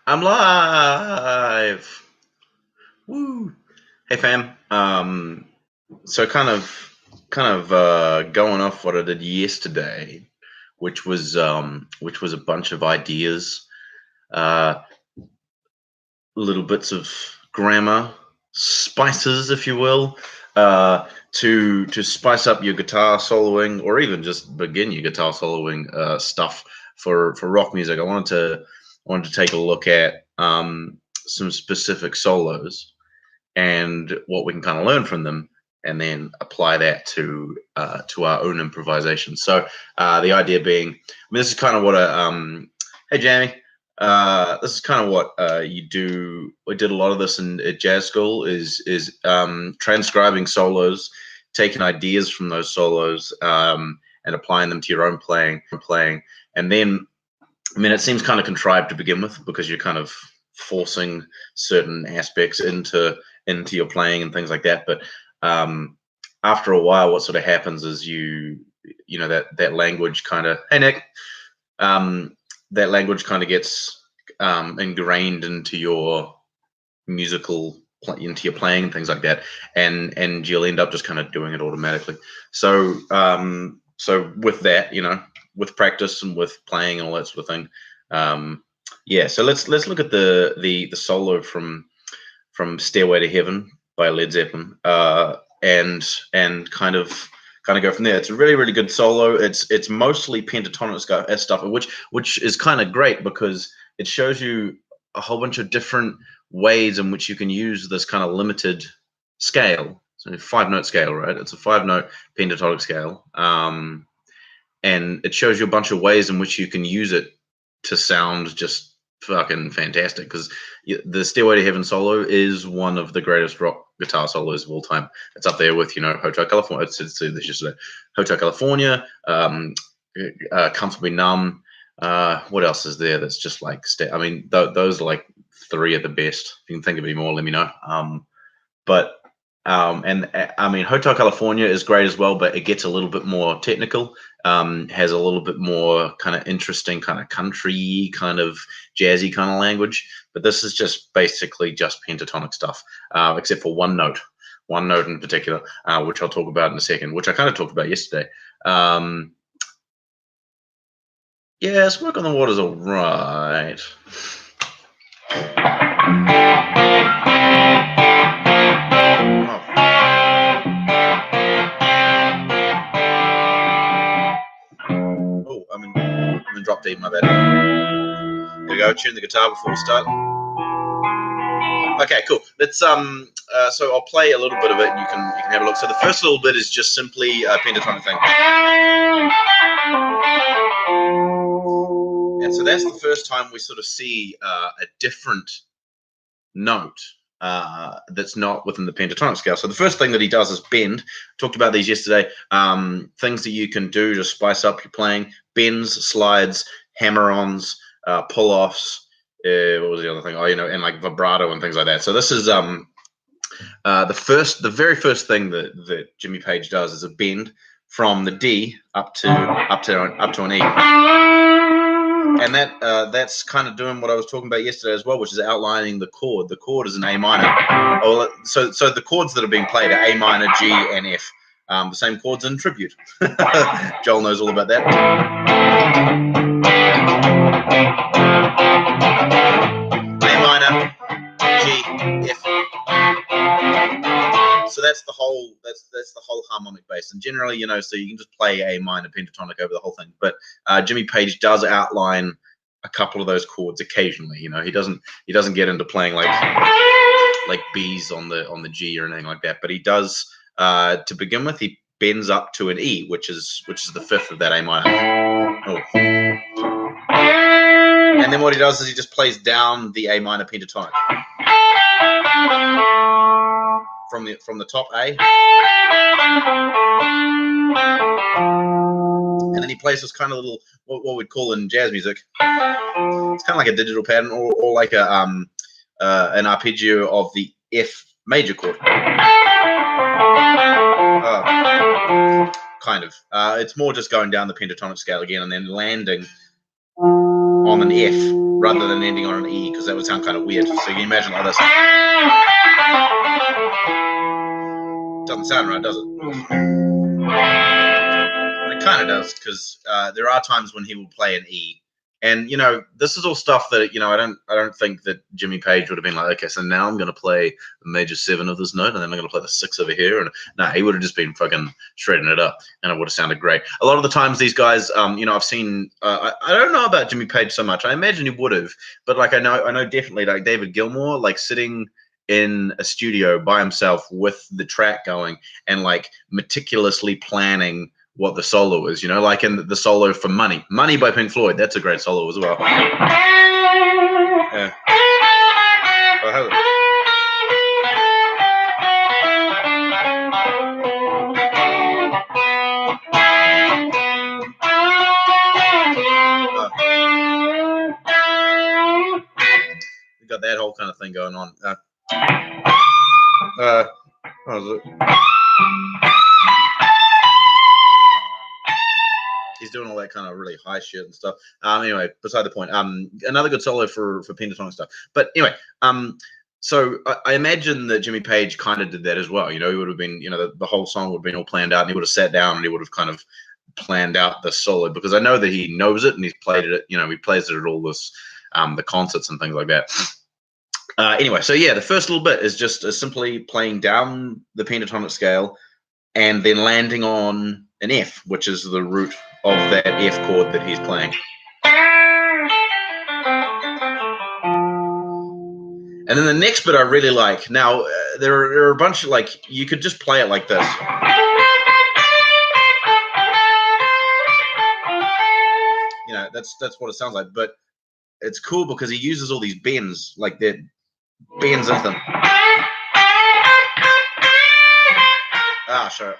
I'm live. Woo. Hey fam. So kind of going off what I did yesterday, which was a bunch of ideas, uh little bits of grammar, spices, if you will, to spice up your guitar soloing, or even just begin your guitar soloing stuff for rock music. I wanted to take a look at some specific solos and what we can kind of learn from them, and then apply that to our own improvisation. So the idea being, I mean, this is kind of what hey Jamie, this is kind of what you do. We did a lot of this at jazz school. Is transcribing solos, taking ideas from those solos, and applying them to your own playing, and then I mean, it seems kind of contrived to begin with because you're kind of forcing certain aspects into your playing and things like that. But after a while, what sort of happens is you know that language kind of, hey Nick, that language kind of gets ingrained into your into your playing and things like that, and you'll end up just kind of doing it automatically. So with that, with practice and with playing and all that sort of thing, yeah. So let's look at the solo from Stairway to Heaven by Led Zeppelin, and kind of go from there. It's a really, really good solo. It's mostly pentatonic stuff, which is kind of great because it shows you a whole bunch of different ways in which you can use this kind of limited scale. So 5-note scale, right? It's a 5-note pentatonic scale, and it shows you a bunch of ways in which you can use it to sound just fucking fantastic. Because the Stairway to Heaven solo is one of the greatest rock guitar solos of all time. It's up there with Hotel California. I said this yesterday. Hotel California, Comfortably Numb. What else is there that's just like I mean, those are like 3 of the best. If you can think of any more, let me know. And I mean, Hotel California is great as well, but it gets a little bit more technical. Has a little bit more kind of interesting, kind of country, kind of jazzy kind of language. But this is just basically just pentatonic stuff, except for one note in particular, which I'll talk about in a second, which I kind of talked about yesterday. Yeah, Smoke on the Water's all right. Oh, I'm in drop D, my bad. There we go. Tune the guitar before we start. Okay, cool. Let's so I'll play a little bit of it, and you can have a look. So the first little bit is just simply a pentatonic thing, and so that's the first time we sort of see a different note that's not within the pentatonic scale. So the first thing that he does is bend. Talked about these yesterday. Things that you can do to spice up your playing: bends, slides, hammer-ons, pull-offs. What was the other thing? Oh, and like vibrato and things like that. So this is the very first thing that Jimmy Page does is a bend from the D up to an E, and that's kind of doing what I was talking about yesterday as well, which is outlining the chord. The chord is an A minor. Oh, so the chords that are being played are A minor, G, and F. The same chords in Tribute. Joel knows all about that. A minor, G, F. So that's the whole harmonic bass, and generally, so you can just play A minor pentatonic over the whole thing. But Jimmy Page does outline a couple of those chords occasionally. He doesn't get into playing like B's on the G or anything like that. But he does to begin with. He bends up to an E, which is the 5th of that A minor. Oh. And then what he does is he just plays down the A minor pentatonic from the top A, and then he plays this kind of little what we'd call in jazz music. It's kind of like a digital pattern, or like an arpeggio of the F major chord. Kind of. It's more just going down the pentatonic scale again and then landing on an F rather than ending on an E, because that would sound kind of weird. So you can imagine like this. Doesn't sound right, does it? It kind of does, because there are times when he will play an E. And, you know, this is all stuff that, you know, I don't think that Jimmy Page would have been like, okay, so now I'm going to play the major 7 of this note, and then I'm going to play the 6 over here. And no, he would have just been fucking shredding it up, and it would have sounded great. A lot of the times these guys, you know, I've seen, I don't know about Jimmy Page so much. I imagine he would have, but like I know definitely like David Gilmour, like sitting in a studio by himself with the track going and like meticulously planning what the solo is, you know, like in the solo for Money by Pink Floyd. That's a great solo as well. Yeah. We got that whole kind of thing going on. What was it? He's doing all that kind of really high shit and stuff. Anyway, beside the point. Another good solo for pentatonic stuff. But anyway, so I imagine that Jimmy Page kind of did that as well. You know, he would have been, you know, the whole song would have been all planned out, and he would have sat down and he would have kind of planned out the solo, because I know that he knows it and he's played it. You know, he plays it at all this, the concerts and things like that. Anyway, so yeah, the first little bit is just simply playing down the pentatonic scale and then landing on an F, which is the root of that F chord that he's playing. And then the next bit I really like. Now, there are a bunch of, like, you could just play it like this. You know, that's what it sounds like. But it's cool because he uses all these bends, like that bends into them. Sure.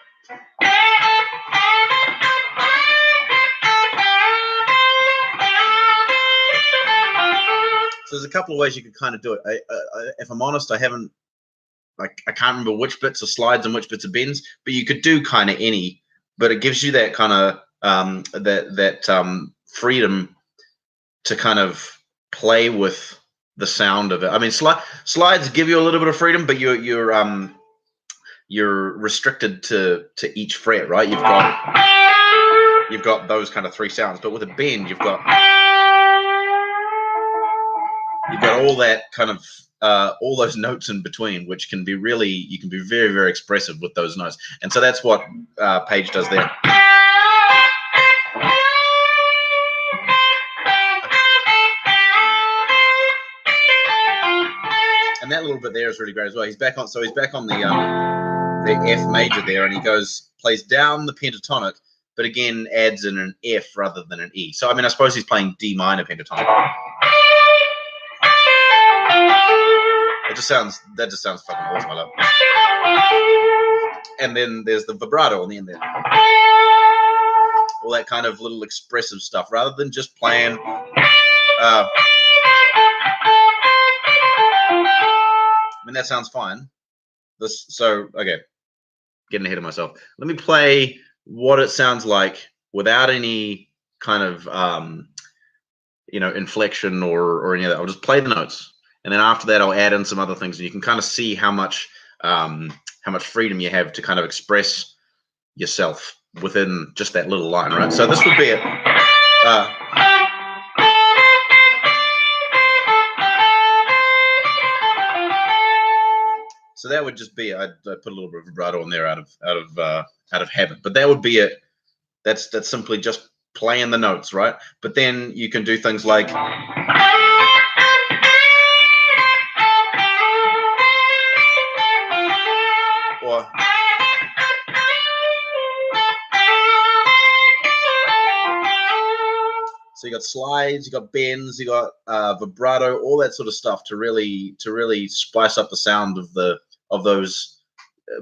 So there's a couple of ways you could kind of do it. If I'm honest, I haven't, like, I can't remember which bits are slides and which bits are bends, but you could do kind of any. But it gives you that kind of freedom to kind of play with the sound of it. I mean, slides give you a little bit of freedom, but you're restricted to each fret, right? You've got those kind of 3 sounds, but with a bend, you've got all that kind of all those notes in between, which can be really, you can be very, very expressive with those notes. And so that's what Page does there. And that little bit there is really great as well. He's back on the F major there, and he plays down the pentatonic, but again adds in an F rather than an E. So I mean, I suppose he's playing D minor pentatonic. That just sounds fucking awesome. I love it. And then there's the vibrato on the end there. All that kind of little expressive stuff, rather than just playing. I mean, that sounds fine. Okay, getting ahead of myself. Let me play what it sounds like without any kind of you know, inflection or any of that. I'll just play the notes, and then after that I'll add in some other things, and you can kind of see how much freedom you have to kind of express yourself within just that little line, right? So this would be it. So that would just be, I'd put a little bit of vibrato in there out of habit, but that would be it. That's simply just playing the notes, right? But then you can do things like, or so you got slides, you got bends, you got vibrato, all that sort of stuff to really spice up the sound of those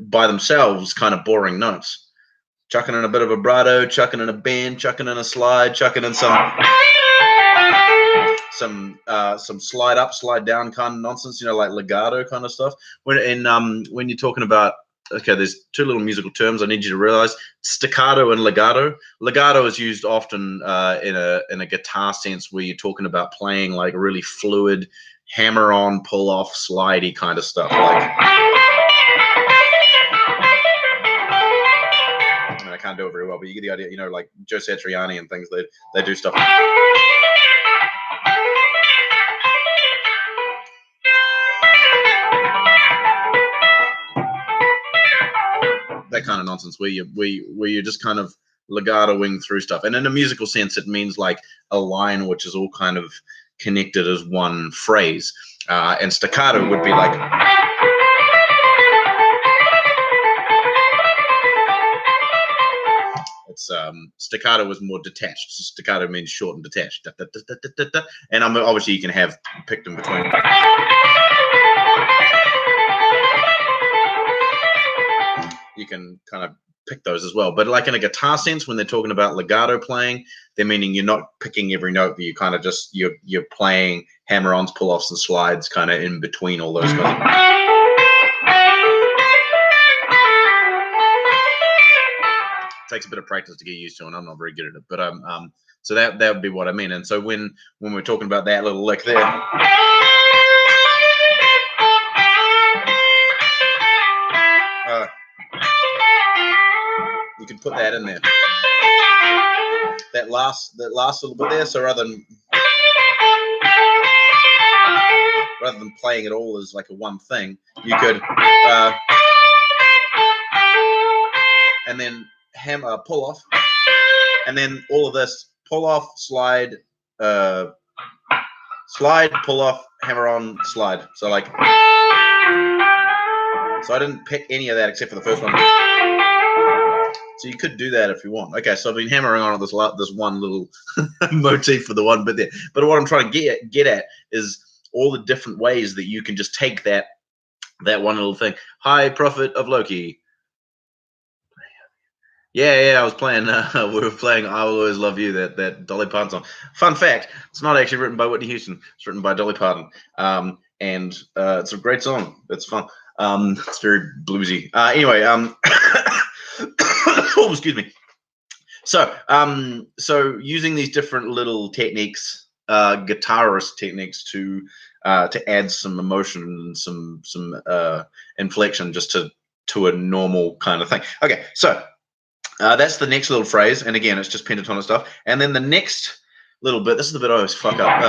by themselves kind of boring notes. Chucking in a bit of vibrato, chucking in a bend, chucking in a slide, chucking in some slide up, slide down kind of nonsense, you know, like legato kind of stuff. When you're talking about okay, there's two little musical terms I need you to realize: staccato and legato. Legato is used often in a guitar sense, where you're talking about playing like really fluid, hammer on, pull off, slidey kind of stuff. Like, I mean, I can't do it very well, but you get the idea. You know, like Joe Satriani and things. They do stuff. That kind of nonsense where you're just kind of legatoing through stuff. And in a musical sense, it means like a line which is all kind of connected as one phrase. And staccato would be like, it's staccato is more detached. So staccato means short and detached. Da, da, da, da, da, da. And obviously you can have picked in between. You can kind of pick those as well. But like in a guitar sense, when they're talking about legato playing, they're meaning you're not picking every note, but you kind of just you're playing hammer-ons, pull-offs, and slides kind of in between all those kind of. It takes a bit of practice to get used to, and I'm not very good at it. But so that would be what I mean. And so when we're talking about that little lick there. You can put that in there. That last little bit there. So rather than playing it all as like a one thing, you could and then hammer pull off, and then all of this pull off, slide, slide, pull off, hammer on, slide. So like, so I didn't pick any of that except for the first one. So you could do that if you want. Okay, so I've been hammering on this one little motif for the one bit there. But what I'm trying to get at is all the different ways that you can just take that one little thing. Hi, Prophet of Loki. Yeah, I was playing. We were playing "I Will Always Love You," that Dolly Parton song. Fun fact: it's not actually written by Whitney Houston. It's written by Dolly Parton, and it's a great song. It's fun. It's very bluesy. Anyway, oh, excuse me. So, using these different little techniques, guitarist techniques, to add some emotion and some inflection just to a normal kind of thing. Okay, so. That's the next little phrase, and again, it's just pentatonic stuff. And then the next little bit, this is the bit I always fuck up.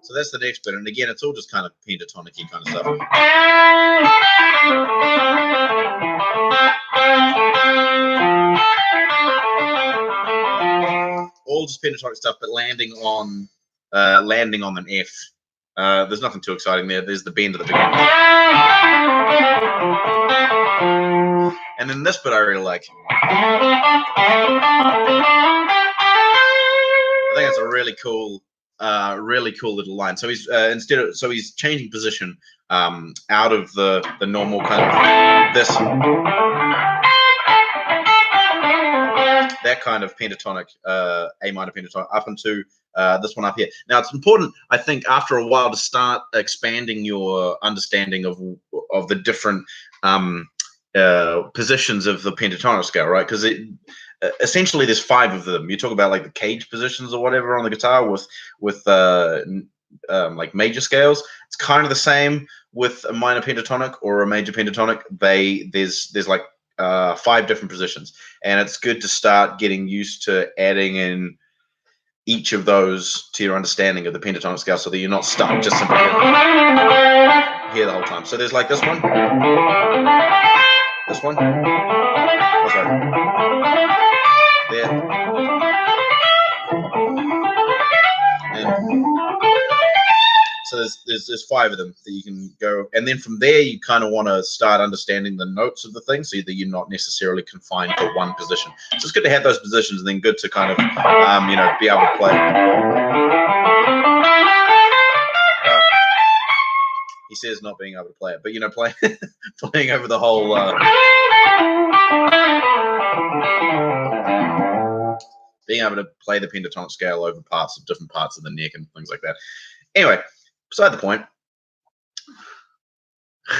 So that's the next bit, and again, it's all just kind of pentatonic-y kind of stuff. All just pentatonic stuff, but landing on an F. There's nothing too exciting there. There's the bend at the beginning. And then this bit I really like. I think it's a really cool little line. So he's he's changing position out of the normal kind of this. That kind of pentatonic, A minor pentatonic, up into this one up here. Now, it's important, I think, after a while to start expanding your understanding of the different positions of the pentatonic scale, right? Because essentially there's 5 of them. You talk about like the cage positions or whatever on the guitar with like major scales. It's kind of the same with a minor pentatonic or a major pentatonic. There's like 5 different positions, and it's good to start getting used to adding in each of those to your understanding of the pentatonic scale, so that you're not stuck just simply here the whole time. So there's like this one, oh, sorry, there, and so there's 5 of them that you can go, and then from there you kind of want to start understanding the notes of the thing, so that you're not necessarily confined to one position. So it's good to have those positions, and then good to kind of be able to play. He says not being able to play it, but playing over the whole. Being able to play the pentatonic scale over different parts of the neck and things like that. Anyway, beside the point.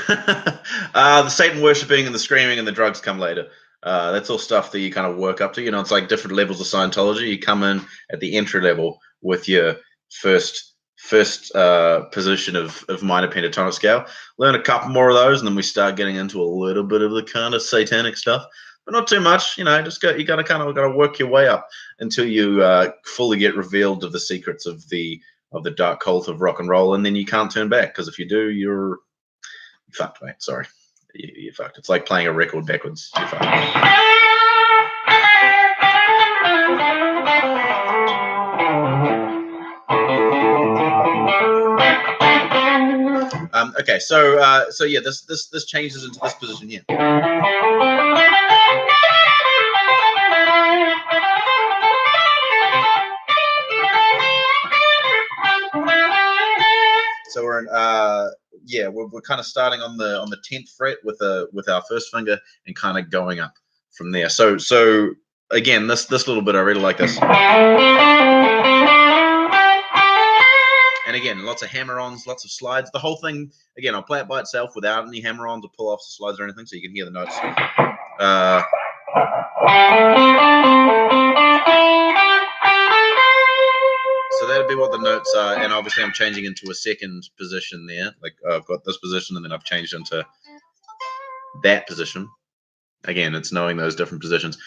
The Satan worshipping and the screaming and the drugs come later. That's all stuff that you kind of work up to. It's like different levels of Scientology. You come in at the entry level with your first position of minor pentatonic scale. Learn a couple more of those, and then we start getting into a little bit of the kind of satanic stuff, but not too much. You gotta work your way up until you fully get revealed of the secrets of the dark cult of rock and roll, and then you can't turn back, because if you do, you're fucked, mate. Sorry, you're fucked. It's like playing a record backwards. You're fucked. Okay, so yeah, this changes into this position here. So we're in we're kind of starting on the 10th fret with our first finger and kind of going up from there. So again, this little bit, I really like this. And again, lots of hammer-ons, lots of slides. The whole thing, again, I'll play it by itself without any hammer-ons or pull-offs or slides or anything, so you can hear the notes. So that'd be what the notes are, and obviously I'm changing into a second position there. Like I've got this position, and then I've changed into that position. Again, it's knowing those different positions.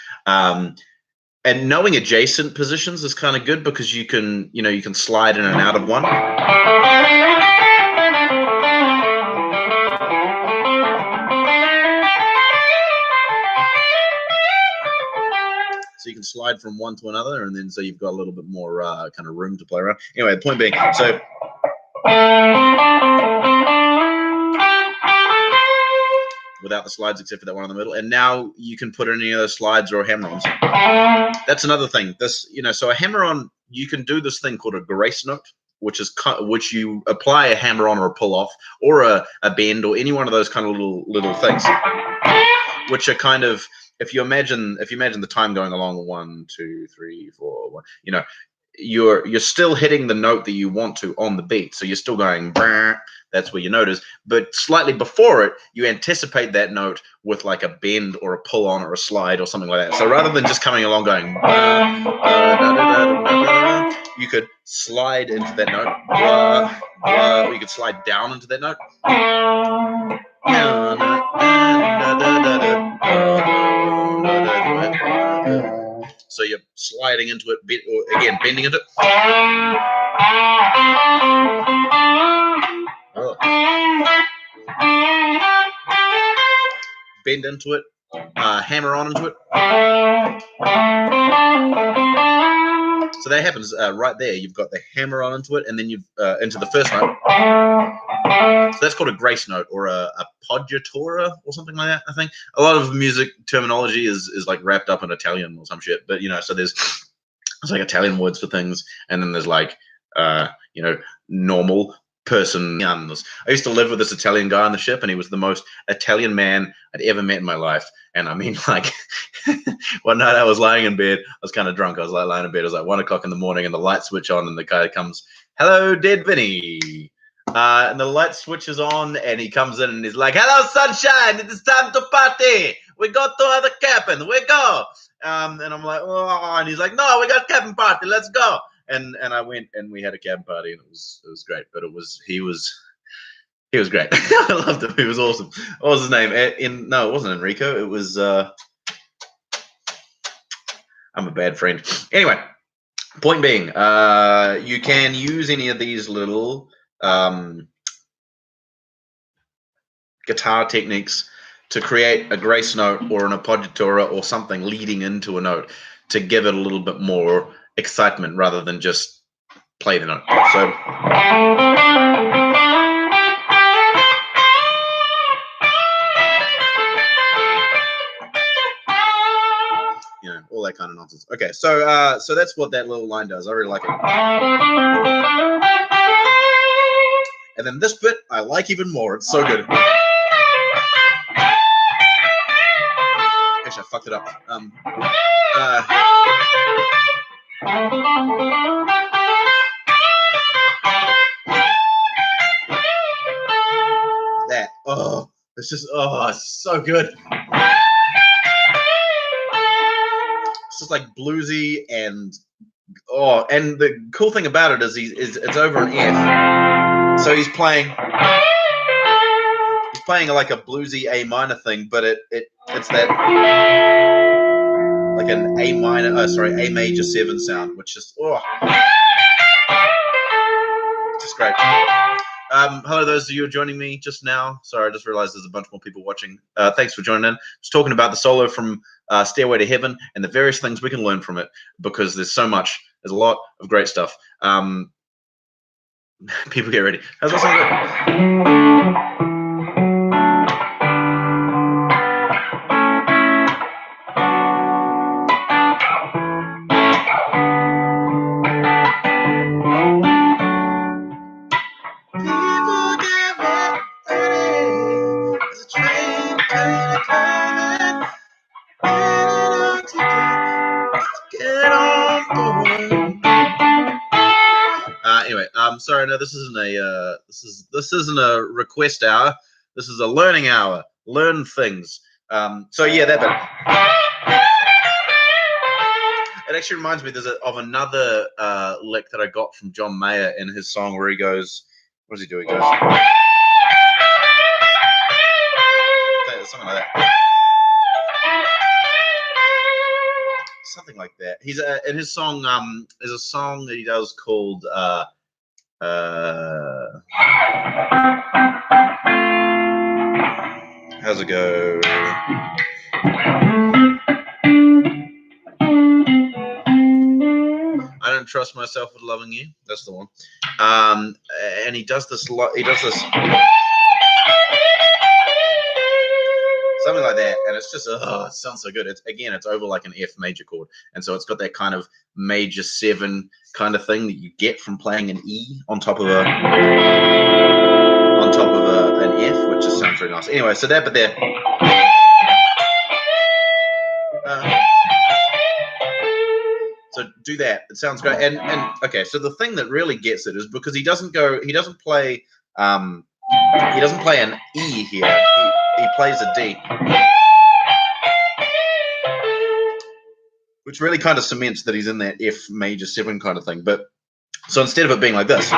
And knowing adjacent positions is kind of good, because you can slide in and out of one. So you can slide from one to another, and then so you've got a little bit more kind of room to play around. Anyway, the point being, so without the slides except for that one in the middle, and now you can put in any of those slides or hammer-ons. That's another thing. So a hammer-on, you can do this thing called a grace note, which you apply a hammer-on or a pull-off or a bend or any one of those kind of little things, which are kind of, if you imagine the time going along, 1, 2, 3, 4, 1, you're still hitting the note that you want to on the beat, so you're still going. That's where your note is, but slightly before it, you anticipate that note with like a bend or a pull on or a slide or something like that. So rather than just coming along going, you could slide into that note, or you could slide down into that note. So you're sliding into it, or again bending into it. Bend into it, hammer on into it. So that happens right there. You've got the hammer on into it, and then you've into the first note. So that's called a grace note, or a poggiatura or something like that. I think a lot of music terminology is like wrapped up in Italian or some shit. But so there's like Italian words for things, and then there's like normal person. I used to live with this Italian guy on the ship, and he was the most Italian man I'd ever met in my life. And I mean, like, one night I was lying in bed. I was kind of drunk. I was like lying in bed. It was like 1 o'clock in the morning, and the light switch on, and the guy comes, "Hello, dead Vinny." And the light switches on, and he comes in, and he's like, "Hello, sunshine. It is time to party. We go to the cabin. We go." And I'm like, "Oh," and he's like, "No, we got cabin party. Let's go." And I went, and we had a cabin party, and it was great. But he was great. I loved him. He was awesome. What was his name? No, it wasn't Enrico. It was I'm a bad friend. Anyway, point being, you can use any of these little guitar techniques to create a grace note or an appoggiatura or something leading into a note to give it a little bit more excitement rather than just play the note. So all that kind of nonsense. Okay, so that's what that little line does. I really like it. And then this bit I like even more. It's so good. Actually, I looked it up. That it's just it's so good. It's just like bluesy and the cool thing about it is it's over an F, so he's playing like a bluesy A minor thing, but it's that like an A major 7 sound, which is just great. Hello, those of you who are joining me just now. Sorry, I just realized there's a bunch more people watching. Thanks for joining in. I was talking about the solo from Stairway to Heaven and the various things we can learn from it, because there's a lot of great stuff. People get ready. How's that song? Anyway, sorry, no, this isn't a request hour. This is a learning hour. Learn things. So yeah, that bit. It actually reminds me of another lick that I got from John Mayer in his song where he goes, what does he do? He goes something like that. Something like that. He's in his song. There's a song that he does called how's it go? I don't trust myself with loving you. That's the one. And he does this lot. He does this something like that, and it's just it sounds so good. It's over like an F major chord, and so it's got that kind of major 7 kind of thing that you get from playing an E on top of an F, which just sounds very nice. Anyway, so that bit there. So do that. It sounds great. And okay, so the thing that really gets it is because he doesn't play an E here. He plays a D, which really kind of cements that he's in that F major 7 kind of thing. But so instead of it being like this,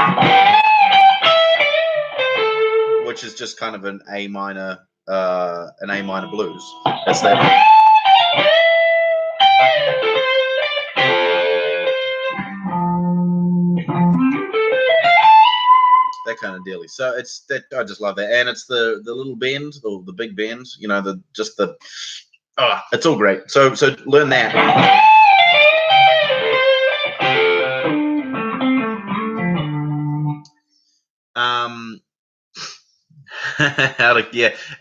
which is just kind of an A minor blues, that's that. That kind of dealy. So it's that I just love that, and it's the little bend or the big bend. You know, it's all great. So learn that.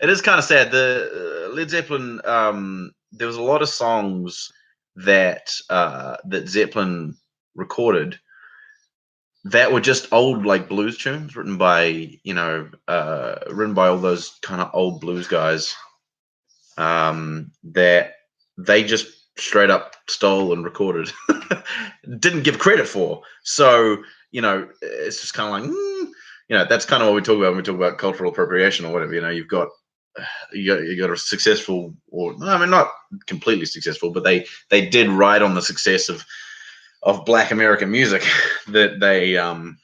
It is kind of sad. The Led Zeppelin. There was a lot of songs that Zeppelin recorded that were just old like blues tunes written by all those kind of old blues guys that they just straight up stole and recorded, didn't give credit for. So it's just kind of like that's kind of what we talk about when we talk about cultural appropriation or whatever. You got a successful, or I mean not completely successful, but they did ride on the success of Black American music that they kind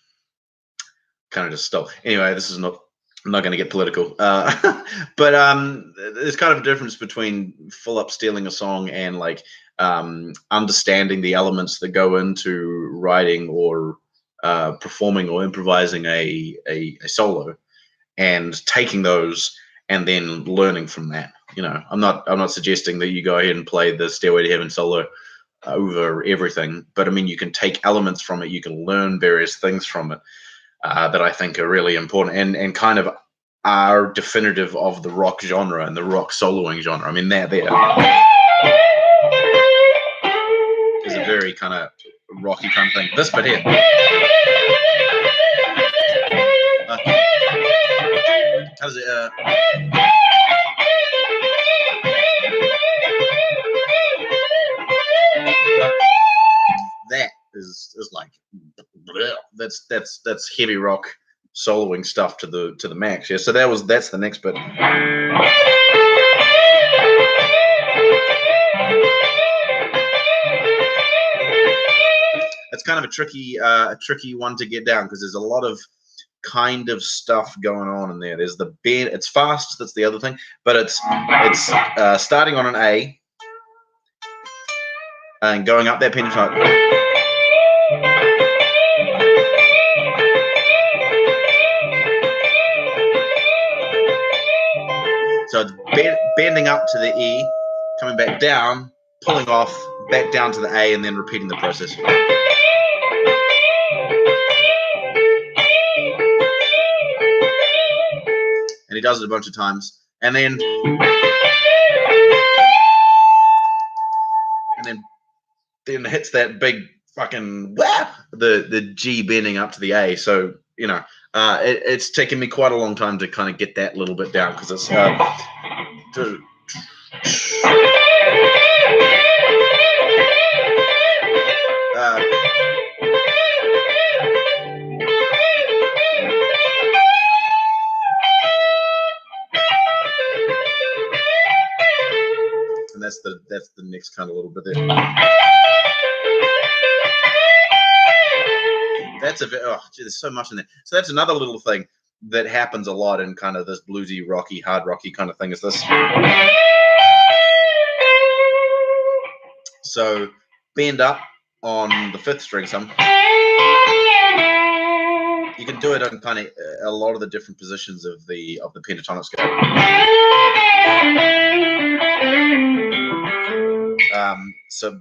of just stole. Anyway, I'm not going to get political, but there's kind of a difference between full up stealing a song and like understanding the elements that go into writing or performing or improvising a solo, and taking those and then learning from that. I'm not suggesting that you go ahead and play the Stairway to Heaven solo over everything, but I mean you can take elements from it, you can learn various things from it that I think are really important and kind of are definitive of the rock genre and the rock soloing genre. I mean there is a very kind of rocky kind of thing. This bit here, how does it that's heavy rock soloing stuff to the max. Yeah, so that's the next bit. It's kind of a tricky one to get down because there's a lot of kind of stuff going on in there. There's the bend. It's fast. That's the other thing. But it's starting on an A and going up that pentatonic. So it's bending up to the E, coming back down, pulling off, back down to the A, and then repeating the process. And he does it a bunch of times, and then hits that big fucking whap, the G bending up to the A. So it's taken me quite a long time to kind of get that little bit down because it's and that's the next kind of little bit there. That's there's so much in there. So that's another little thing that happens a lot in kind of this bluesy, rocky, hard rocky kind of thing is this. So bend up on the fifth string some. You can do it on kind of a lot of the different positions of the pentatonic scale.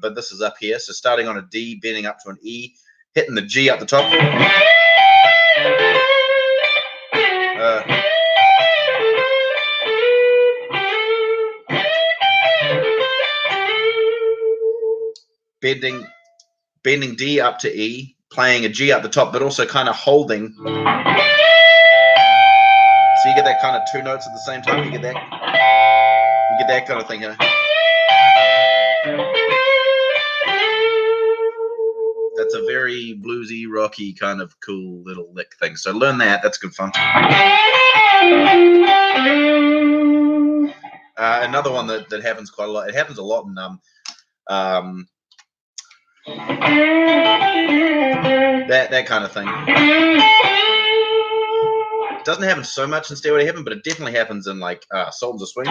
But this is up here. So starting on a D, bending up to an E, hitting the G up the top. Bending D up to E, playing a G up the top, but also kind of holding. So you get that kind of two notes at the same time. You get that kind of thing here. That's a very bluesy, rocky, kind of cool little lick thing. So learn that. That's good fun. Another one that happens quite a lot. It happens a lot in that kind of thing. It doesn't happen so much in Stairway to Heaven, but it definitely happens in like Sultans of Swing.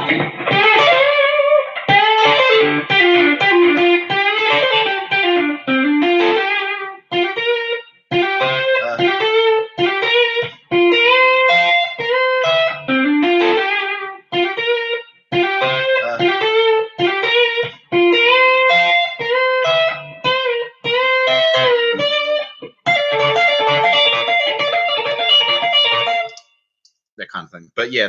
That kind of thing. But yeah,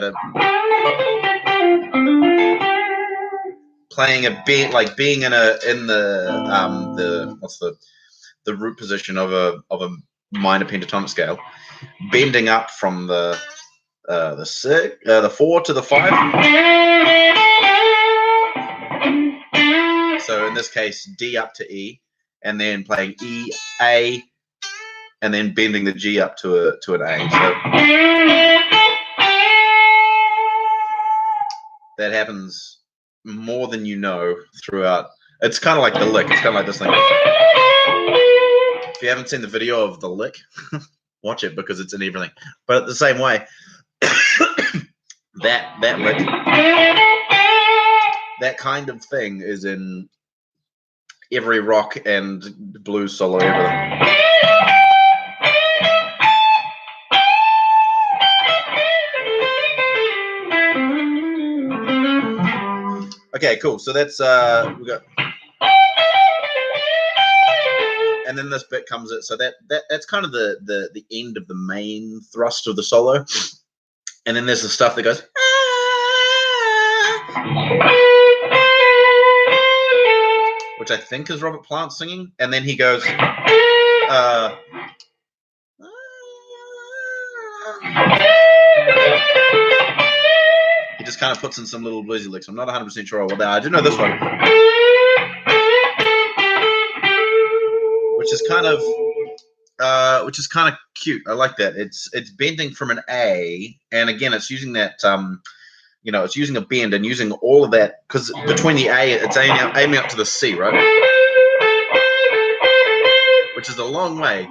playing a bit like being in the what's the root position of a minor pentatonic scale, bending up from the 4 to the 5. So in this case, D up to E, and then playing E, A, and then bending the G up to an A. So that happens more than you know throughout. It's kind of like the lick. It's kind of like this thing. If you haven't seen the video of the lick, watch it because it's in everything. But the same way, that lick, that kind of thing is in every rock and blues solo, everything. Okay, cool. So that's we got, and then this bit comes in. So that's kind of the end of the main thrust of the solo, and then there's the stuff that goes, which I think is Robert Plant singing, and then he goes, he just kind of puts in some little bluesy licks. I'm not 100% sure what that. I do know this one, which is kind of which is kind of cute. I like that. It's bending from an A, and again, it's using that it's using a bend and using all of that, because between the A, it's aiming up to the C, right? Which is a long way.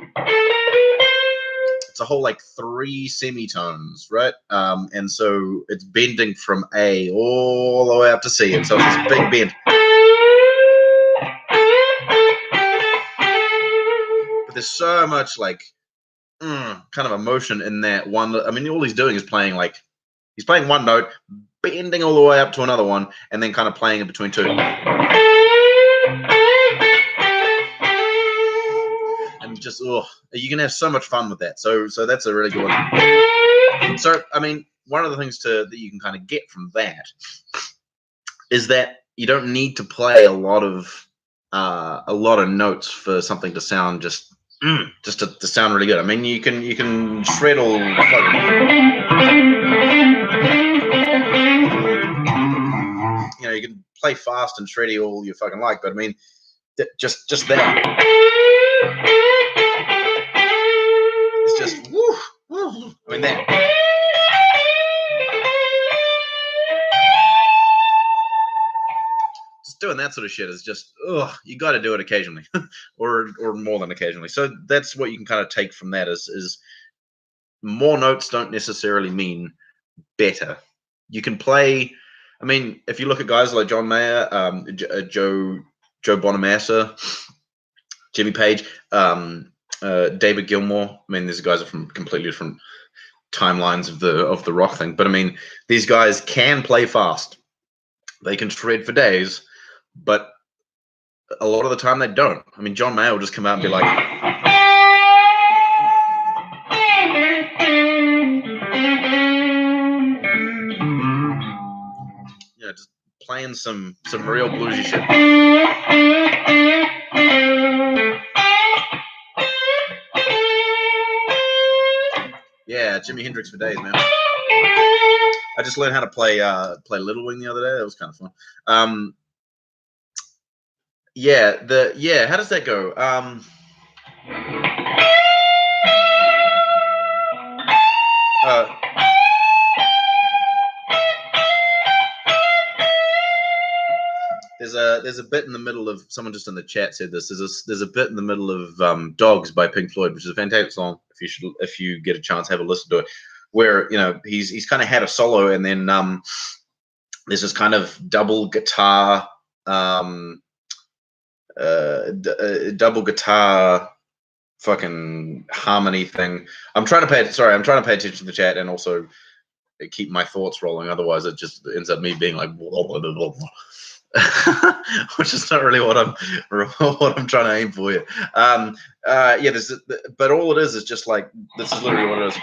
It's a whole like 3 semitones, right? And so it's bending from A all the way up to C, and so it's this big bend. But there's so much like kind of emotion in that one. I mean, all he's doing is playing he's playing one note, bending all the way up to another one, and then kind of playing in between two. And just, you can have so much fun with that. So that's a really good one. So, I mean, one of the things that you can kind of get from that is that you don't need to play a lot of notes for something to sound just to sound really good. I mean, you can shred all. You can play fast and shreddy all you fucking like, but I mean, just that. It's just woo. I mean that. Just doing that sort of shit is just you got to do it occasionally, or more than occasionally. So that's what you can kind of take from that is more notes don't necessarily mean better. You can play. I mean, if you look at guys like John Mayer, Joe Bonamassa, Jimmy Page, David Gilmour. I mean, these guys are from completely different timelines of the rock thing. But I mean, these guys can play fast. They can shred for days, but a lot of the time they don't. I mean, John Mayer will just come out and be like, just playing some real bluesy shit. Yeah, Jimi Hendrix for days, man. I just learned how to play Little Wing the other day. That was kind of fun. How does that go? There's a bit in the middle of, someone just in the chat said this. There's a bit in the middle of Dogs by Pink Floyd, which is a fantastic song. If you get a chance, have a listen to it. Where he's kind of had a solo, and then there's this kind of double guitar fucking harmony thing. I'm trying to pay attention to the chat and also keep my thoughts rolling. Otherwise, it just ends up me being like, blah, blah, blah, blah. Which is not really what I'm trying to aim for here. But all it is just like, this is literally what it is.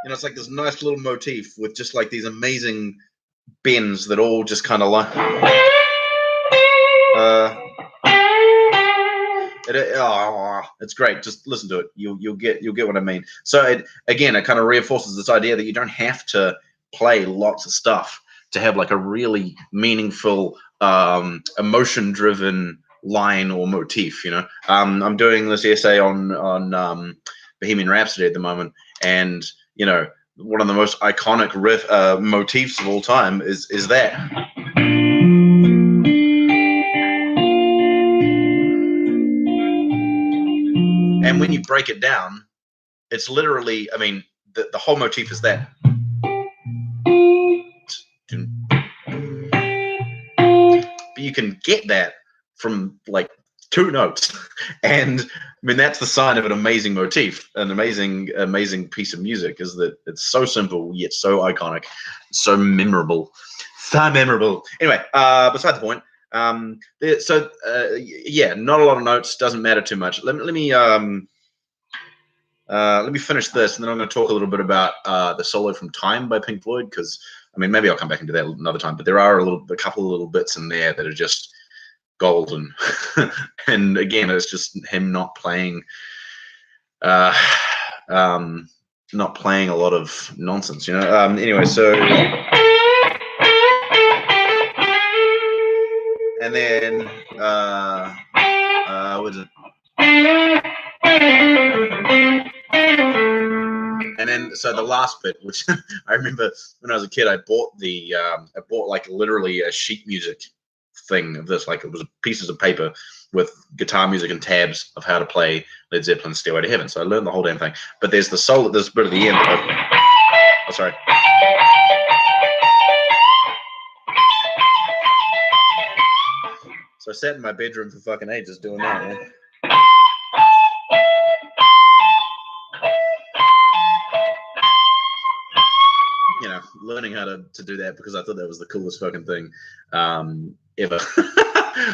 It's like this nice little motif with just like these amazing bends that all just kind of like. It's great. Just listen to it. You'll get what I mean. So it kind of reinforces this idea that you don't have to play lots of stuff to have like a really meaningful, emotion-driven line or motif. I'm doing this essay on Bohemian Rhapsody at the moment, and one of the most iconic motifs of all time is that. And when you break it down, it's literally, I mean, the whole motif is that. But you can get that from like 2 notes. And I mean, that's the sign of an amazing motif, an amazing piece of music, is that it's so simple, yet so iconic, so memorable. Anyway, beside the point. Not a lot of notes, doesn't matter too much. Let me finish this, and then I'm going to talk a little bit about the solo from Time by Pink Floyd, because I mean, maybe I'll come back into that another time, but there are a couple of little bits in there that are just golden. And again, it's just him not playing a lot of nonsense, anyway, so and then what is it? And then so the last bit, which I remember when I was a kid, I bought like literally a sheet music thing of this, like it was pieces of paper with guitar music and tabs of how to play Led Zeppelin Stairway to Heaven. So I learned the whole damn thing. But there's the solo, this bit at the end. Oh, sorry. So I sat in my bedroom for fucking ages doing that, man. You know, learning how to do that because I thought that was the coolest fucking thing ever.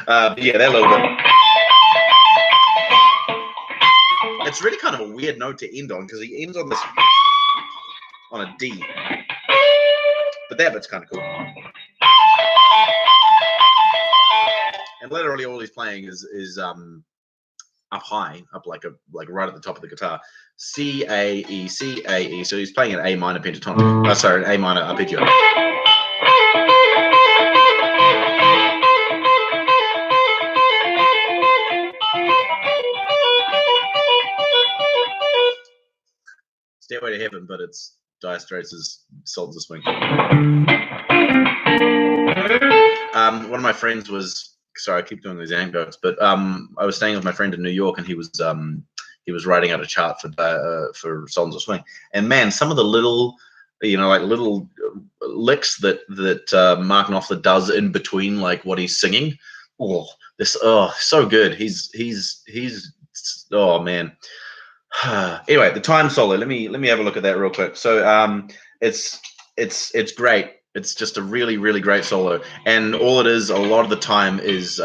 But yeah, that little bit. It's really kind of a weird note to end on because he ends on this on a D. But that bit's kind of cool. And literally all he's playing is up high, up like right at the top of the guitar. C A E C A E. So he's playing an A minor pentatonic. Sorry, an A minor arpeggio. Stairway to Heaven, but it's Dire Straits' Sultans of Swing. One of my friends was, sorry, I keep doing these anecdotes, but I was staying with my friend in New York, and he was writing out a chart for Sultans of Swing, and man, some of the little, like little licks that Mark Knopfler does in between, like what he's singing, so good. He's oh man. Anyway, the time solo. Let me have a look at that real quick. So it's great. It's just a really, really great solo, and all it is a lot of the time is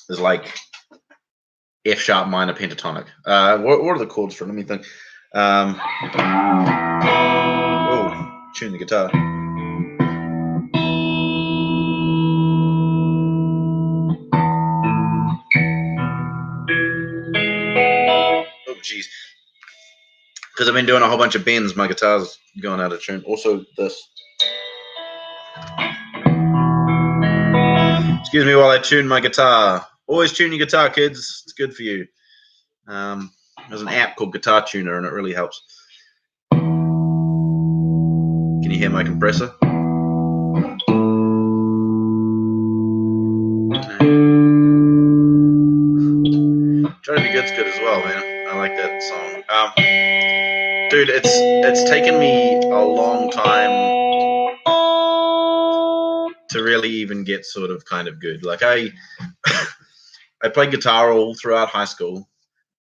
like F sharp minor pentatonic. What are the chords for? Let me think. Tune the guitar. Oh jeez. Because I've been doing a whole bunch of bends, my guitar's going out of tune. Also this. Excuse me while I tune my guitar. Always tune your guitar, kids. It's good for you. There's an app called Guitar Tuner, and it really helps. Can you hear my compressor? Try to Be Good's good as well, man. I like that song. Dude, it's taken me a long time to really even get sort of kind of good. Like I played guitar all throughout high school,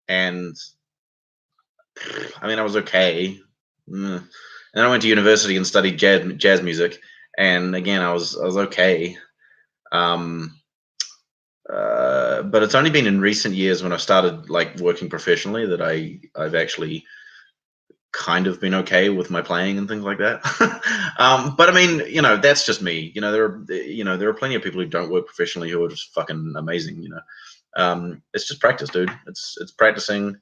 and I mean I was okay. And then I went to university and studied jazz music, and again I was okay. But it's only been in recent years when I started like working professionally that I've actually kind of been okay with my playing and things like that. But I mean, that's just me. There are plenty of people who don't work professionally who are just fucking amazing. It's just practice, dude. It's practicing,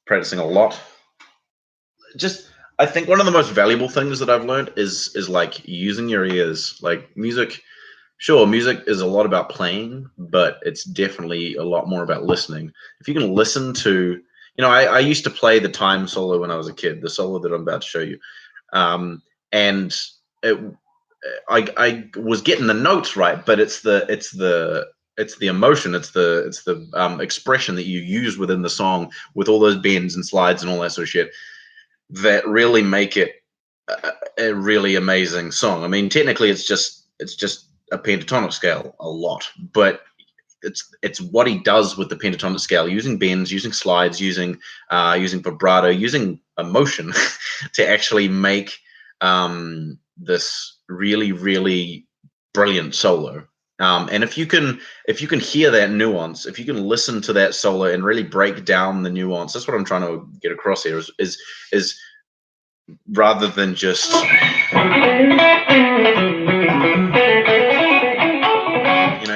practicing a lot. I think one of the most valuable things that I've learned is like using your ears. Like music. Sure, music is a lot about playing, but it's definitely a lot more about listening. If you can listen to, I used to play the time solo when I was a kid, the solo that I'm about to show you, and I was getting the notes right, but it's the emotion, it's the expression that you use within the song with all those bends and slides and all that sort of shit that really make it a really amazing song. I mean, technically, it's just a pentatonic scale a lot, but it's what he does with the pentatonic scale, using bends, using slides, using vibrato, using emotion to actually make this really, really brilliant solo. And if you can hear that nuance, if you can listen to that solo and really break down the nuance, that's what I'm trying to get across here. Is rather than just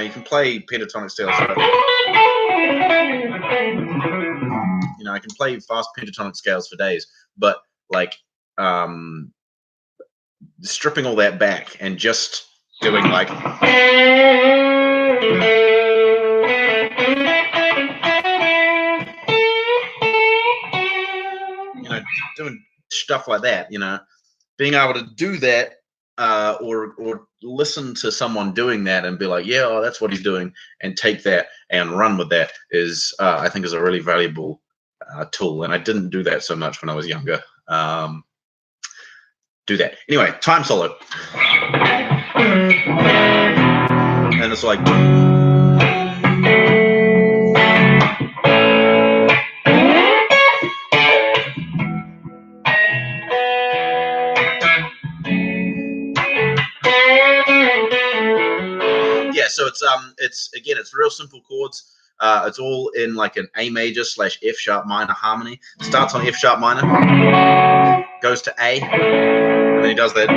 you can play pentatonic scales. I can play fast pentatonic scales for days, but like stripping all that back and just doing like doing stuff like that, being able to do that, or listen to someone doing that and be like, yeah, oh, that's what he's doing, and take that and run with that is, I think, is a really valuable tool. And I didn't do that so much when I was younger. Do that anyway. Time solo, and it's like. Yeah, so it's real simple chords. It's all in like an A major / F sharp minor harmony. Starts on F sharp minor, goes to A, and then he does that,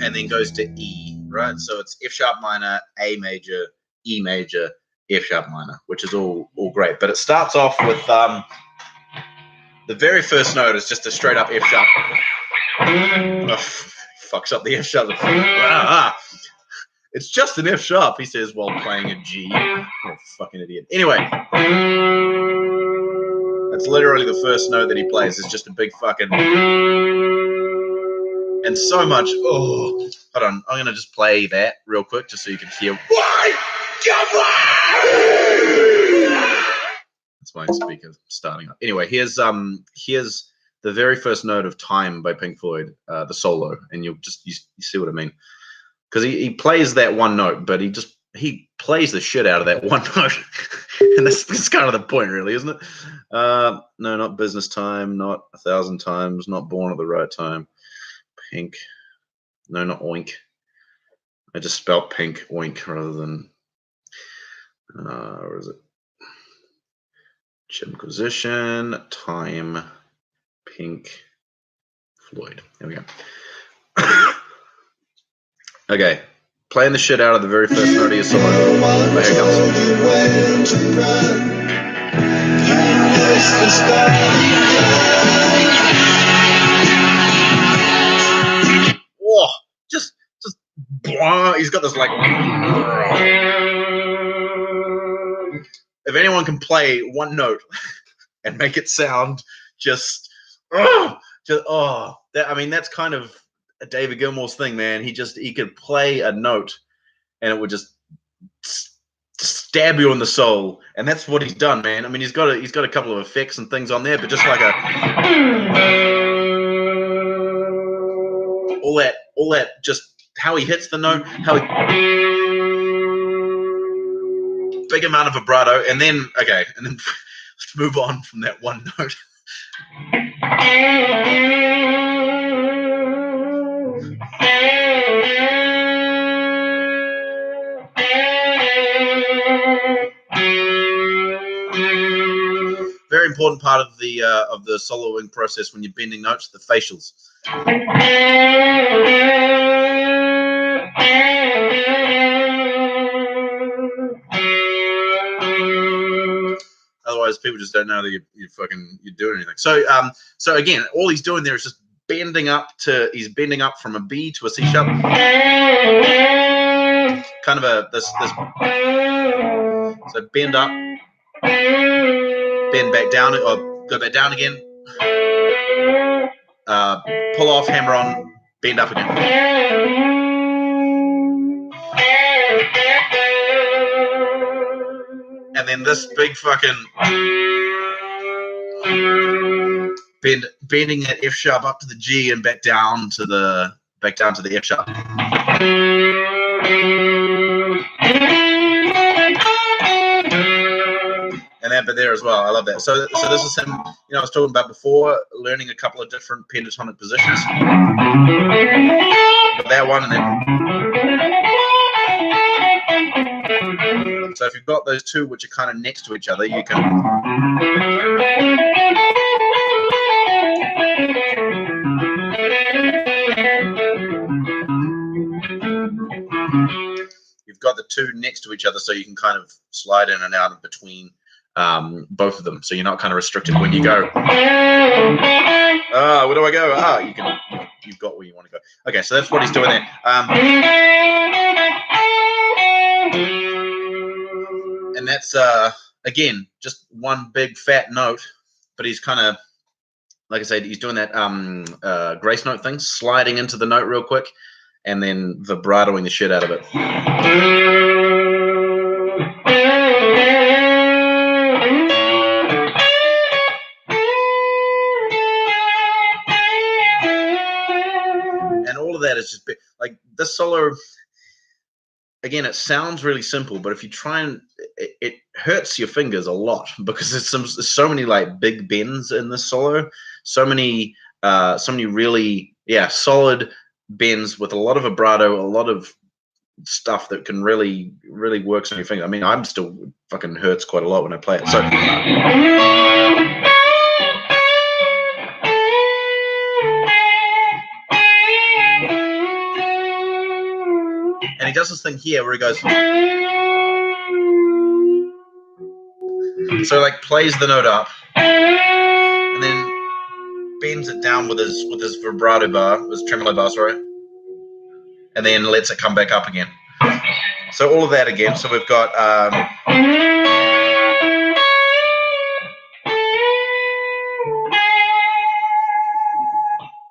and then goes to E, right? So it's F sharp minor, A major, E major, F sharp minor, which is all great. But it starts off with the very first note is just a straight up F sharp. Fucks up the F sharp. It's just an F sharp, he says while playing a G. Oh, fucking idiot. Anyway, that's literally the first note that he plays. It's just a big fucking. And so much. Oh, hold on. I'm gonna just play that real quick, just so you can hear. Why? That's my speaker starting up. Anyway, here's the very first note of "Time" by Pink Floyd, the solo, and you see what I mean. Because he plays that one note, but he plays the shit out of that one note, and that's kind of the point, really, isn't it? No, not Business Time, not 1,000 Times, not Born at the Right Time. Pink, no, not Oink. I just spelt Pink Oink rather than. Where is it? Inquisition, Time, Pink Floyd. There we go. Okay, playing the shit out of the very first note of your solo. Here it comes. Whoa, just blah. He's got this like. If anyone can play one note and make it sound that's kind of David Gilmour's thing, man. He could play a note and it would just stab you in the soul, and that's what he's done, man. I mean, he's got a couple of effects and things on there, but just like all that, just how he hits the note, big amount of vibrato, and then let's move on from that one note. Very important part of the soloing process when you're bending notes, the facials. Otherwise, people just don't know that you're doing anything. So again, all he's doing there is just bending up from a B to a C sharp. Kind of this. So bend up, bend back down, or go back down again. Pull off, hammer on, bend up again. And then this big fucking bending that F sharp up to the G and back down to the F sharp. And that bit there as well. I love that. So this is him, I was talking about before, learning a couple of different pentatonic positions. But that one and then. So if you've got those two which are kind of next to each other, you can. You've got the two next to each other, so you can kind of slide in and out of between both of them, so you're not kind of restricted when you go. Where do I go? You've got where you want to go. Okay, so that's what he's doing there. And that's again just one big fat note, but he's kind of, like I said, he's doing that grace note thing, sliding into the note real quick, and then vibratoing the shit out of it. And all of that is just like this solo. Again, it sounds really simple, but if you try and it hurts your fingers a lot because there's so many like big bends in this solo, so many really solid bends with a lot of vibrato, a lot of stuff that can really works on your finger. I mean, I'm still fucking hurts quite a lot when I play it. So. And he does this thing here where he goes, so like plays the note up, and then bends it down with his vibrato bar, his tremolo bar, sorry, and then lets it come back up again. So all of that again. So we've got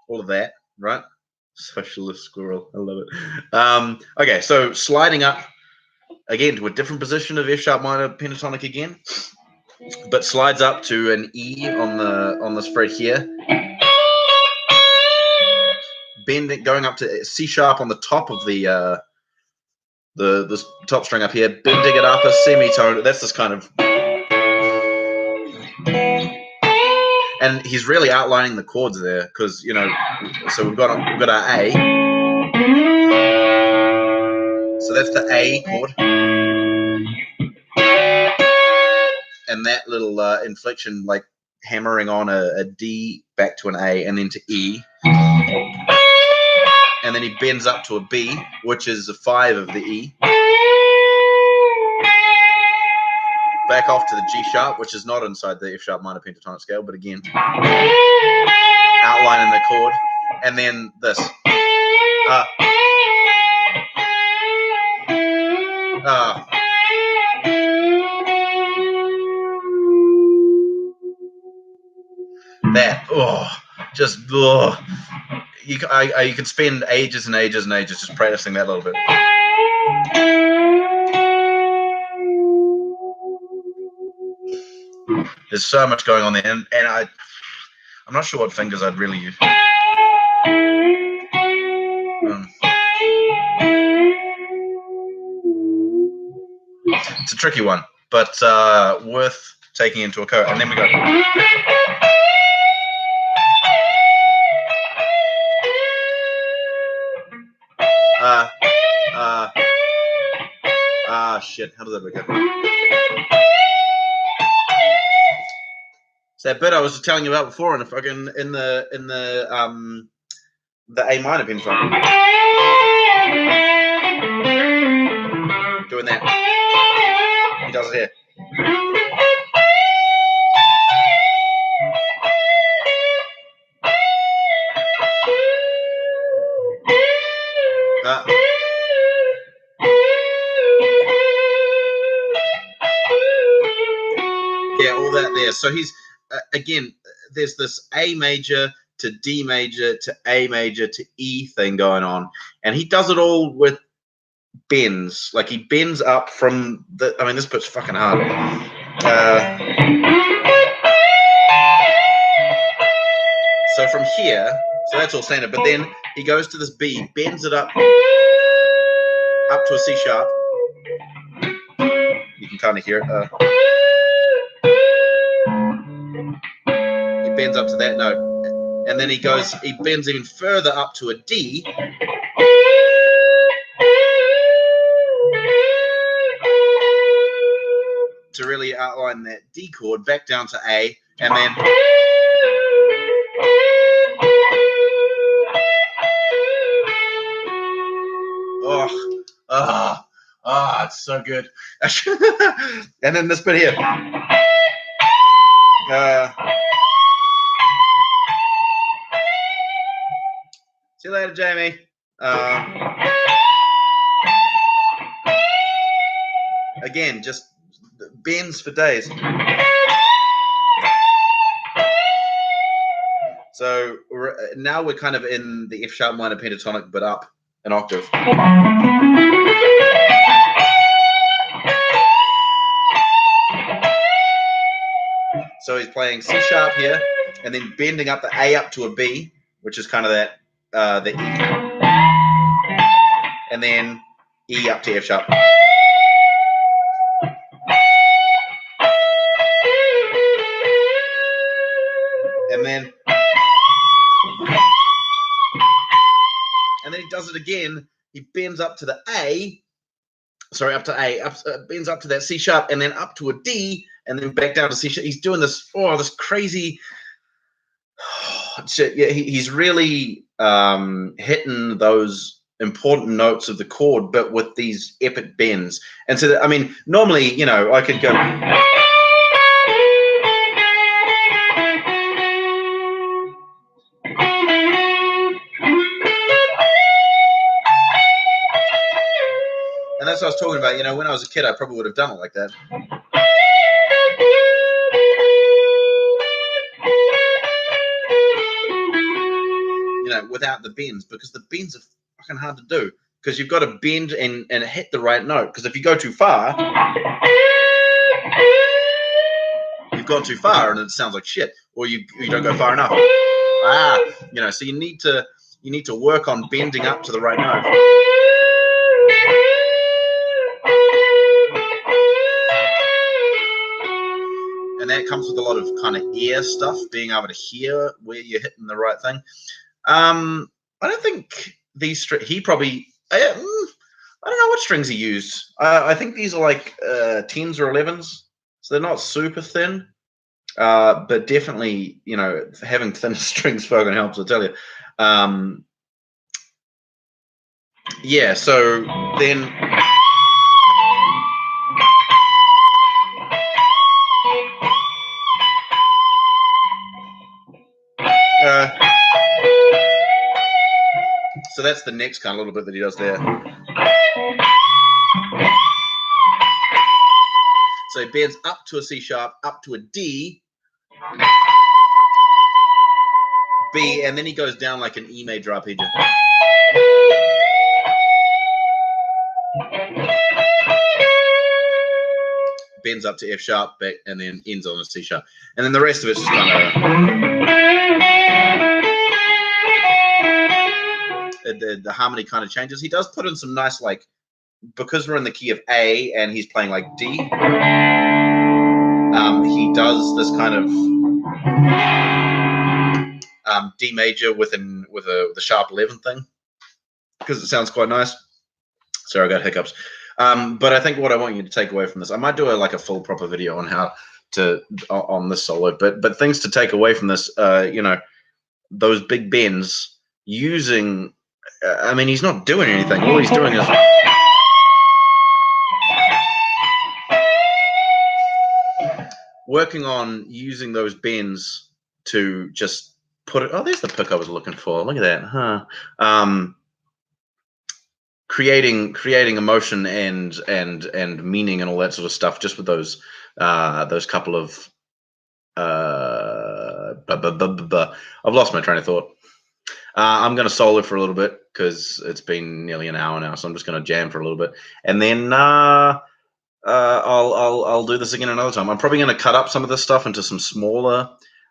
all of that, right? Socialist squirrel, I love it. Okay, so sliding up again to a different position of F sharp minor pentatonic again, but slides up to an E on the fret here, bending, going up to C sharp on the top of the top string up here, bending it up a semitone. That's this kind of, and he's really outlining the chords there because so we've got our A, so that's the A chord, and that little inflection like hammering on a D back to an A and then to E, and then he bends up to a B, which is a 5 of the E, back off to the G sharp, which is not inside the F sharp minor pentatonic scale, but again outlining the chord, and then this that you can spend ages and ages and ages just practicing that a little bit. There's so much going on there, and I'm not sure what fingers I'd really use. It's a tricky one, but worth taking into account. And then we go. Shit. How does that go? It's that bit I was telling you about before in the fucking in the A minor pentatonic. Doing that. He does it here. All that there. So he's again, there's this A major to D major to A major to E thing going on, and he does it all with bends. Like he bends up from the. I mean, this bit's fucking hard. So from here, so that's all standard. But then he goes to this B, bends it up to a C sharp. You can kind of hear it. He bends up to that note, and then he bends even further up to a D, to really outline that D chord, back down to A, and then it's so good. And then this bit here. See you later, Jamie. Again, just bends for days. So now we're kind of in the F sharp minor pentatonic, but up an octave. So he's playing C sharp here, and then bending up the A up to a B, which is kind of that the E, and then E up to F sharp. And then he does it again. He bends up to the A, sorry, up to A, bends up to that C sharp, and then up to a D, and then back down to C sharp. He's doing this, this crazy shit. Yeah, he's really hitting those important notes of the chord, but with these epic bends. And so, I mean, normally, you know, I could go. And that's what I was talking about. You know, when I was a kid, I probably would have done it like that. You know, without the bends, because the bends are fucking hard to do. Because you've got to bend and hit the right note. Because if you go too far, you've gone too far and it sounds like shit, or you don't go far enough. You know, so you need to work on bending up to the right note. And that comes with a lot of kind of ear stuff, being able to hear where you're hitting the right thing. I don't think these he probably. I don't know what strings he used. I think these are like 10s or 11s, so they're not super thin. But definitely, you know, having thin strings fucking helps, I tell you. Yeah, so then. So that's the next kind of little bit that he does there. So he bends up to a C sharp, up to a D, B, and then he goes down like an E major arpeggio. Bends up to F sharp, back, and then ends on a C sharp. And then the rest of it's just kind of the harmony kind of changes. He does put in some nice, like, because we're in the key of A and he's playing like D, he does this kind of D major with the sharp 11 thing, because it sounds quite nice. Sorry, I got hiccups. But I think what I want you to take away from this, I might do a full proper video on how to on this solo, but things to take away from this, you know, those big bends using. I mean, he's not doing anything. All he's doing is working on using those bends to just put it. Oh, there's the pick I was looking for. Look at that, huh? Creating emotion and meaning and all that sort of stuff, just with those couple of. I've lost my train of thought. I'm going to solo for a little bit because it's been nearly an hour now, so I'm just going to jam for a little bit, and then I'll do this again another time. I'm probably going to cut up some of this stuff into some smaller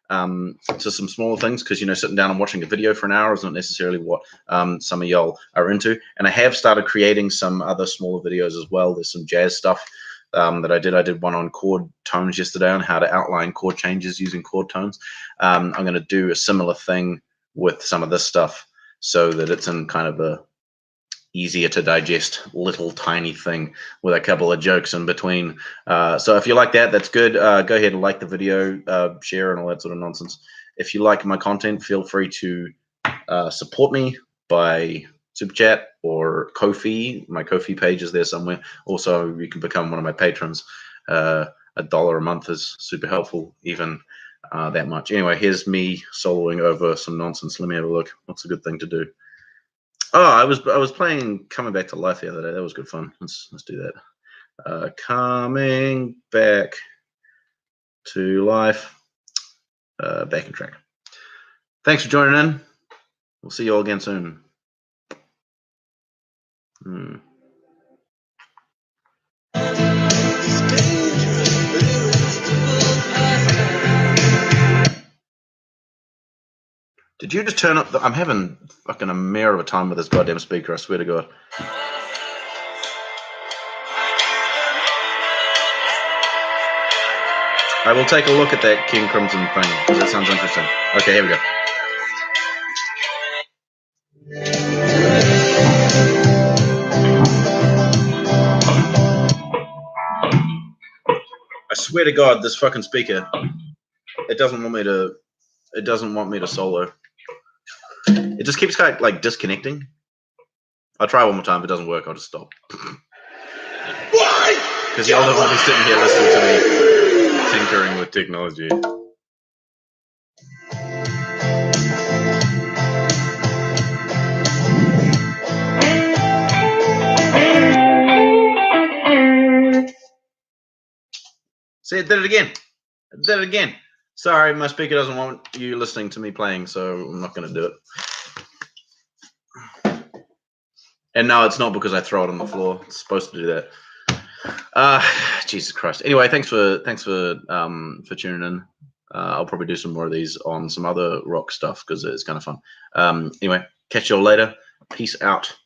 things, because, you know, sitting down and watching a video for an hour is not necessarily what some of y'all are into. And I have started creating some other smaller videos as well. There's some jazz stuff that I did. I did one on chord tones yesterday, on how to outline chord changes using chord tones. I'm going to do a similar thing with some of this stuff, so that it's in kind of a easier to digest little tiny thing with a couple of jokes in between. So if you like that, that's good. Go ahead and like the video, share, and all that sort of nonsense. If you like my content, feel free to support me by Super Chat or Ko-fi. My Ko-fi page is there somewhere. Also, you can become one of my patrons. $1 a month is super helpful. Even that much. Anyway, here's me soloing over some nonsense. Let me have a look. What's a good thing to do? Oh, I was playing Coming Back to Life the other day. That was good fun. Let's do that. Coming Back to Life. Backing track. Thanks for joining in. We'll see you all again soon. Did you just turn up I'm having fucking a mare of a time with this goddamn speaker, I swear to God. I will take a look at that King Crimson thing, because that sounds interesting. Okay, here we go. I swear to God, this fucking speaker, it doesn't want me to solo. It just keeps kind of like disconnecting. I'll try one more time. If it doesn't work, I'll just stop. Why? Because y'all don't want me sitting here listening to me tinkering with technology. See, it did it again. It did it again. Sorry, my speaker doesn't want you listening to me playing, so I'm not going to do it. And no, it's not because I throw it on the floor. It's supposed to do that. Jesus Christ. Anyway, thanks for tuning in. I'll probably do some more of these on some other rock stuff because it's kind of fun. Anyway, catch you all later. Peace out.